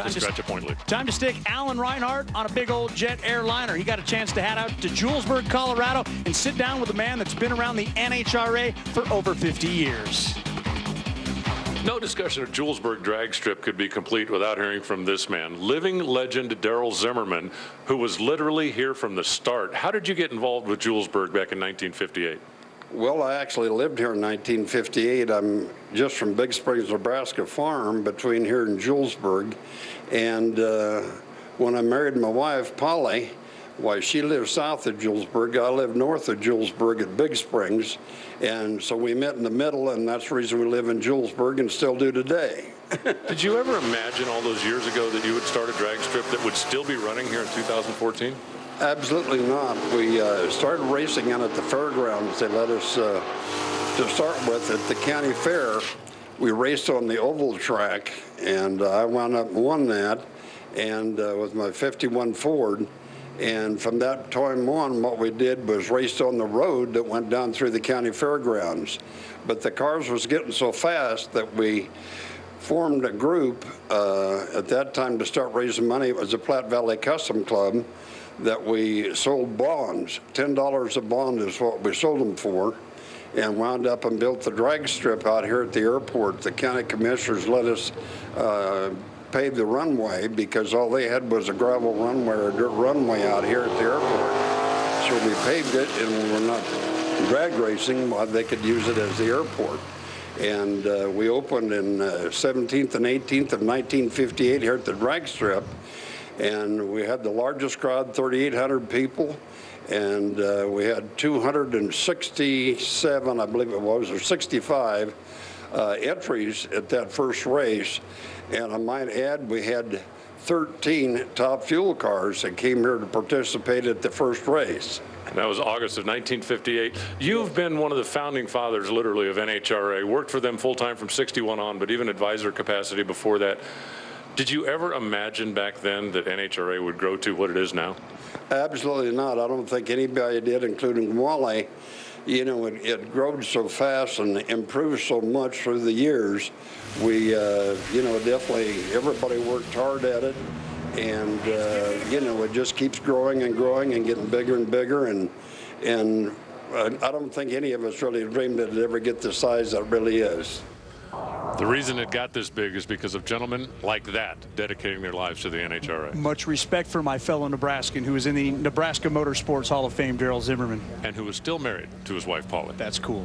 to scratch a point lead. Time to stick Alan Reinhardt on a big old jet airliner. He got a chance to head out to Julesburg, Colorado, and sit down with a man that's been around the NHRA for over 50 years. No discussion of Julesburg Dragstrip could be complete without hearing from this man, living legend Darell Zimmerman, who was literally here from the start. How did you get involved with Julesburg back in 1958? Well, I actually lived here in 1958. I'm just from Big Springs, Nebraska farm between here and Julesburg. And when I married my wife, Polly, why, she lives south of Julesburg. I live north of Julesburg at Big Springs. And so we met in the middle, and that's the reason we live in Julesburg and still do today. Did you ever imagine all those years ago that you would start a drag strip that would still be running here in 2014? Absolutely not. We started racing in at the fairgrounds. They let us, to start with, at the county fair. We raced on the oval track, and I wound up and won that, and with my 51 Ford. And from that time on, what we did was raced on the road that went down through the county fairgrounds. But the cars was getting so fast that we formed a group at that time to start raising money. It was the Platte Valley Custom Club that we sold bonds. $10 a bond is what we sold them for, and wound up and built the drag strip out here at the airport. The county commissioners let us pave the runway because all they had was a gravel runway or a dirt runway out here at the airport. So we paved it, and when we're not drag racing, they could use it as the airport. And we opened in 17th and 18th of 1958 here at the drag strip. And we had the largest crowd, 3,800 people, and we had 267, I believe it was, or 65 entries at that first race. And I might add, we had 13 top fuel cars that came here to participate at the first race. That was August of 1958. You've been one of the founding fathers, literally, of NHRA. Worked for them full-time from 61 on, but even advisor capacity before that. Did you ever imagine back then that NHRA would grow to what it is now? Absolutely not. I don't think anybody did, including Wally. You know, it grew so fast and improved so much through the years. We, you know, definitely everybody worked hard at it. And, you know, it just keeps growing and growing and getting bigger and bigger. And I don't think any of us really dreamed that it'd ever get the size that it really is. The reason it got this big is because of gentlemen like that dedicating their lives to the NHRA. Much respect for my fellow Nebraskan who is in the Nebraska Motorsports Hall of Fame, Darell Zimmerman. And who is still married to his wife, Polly. That's cool.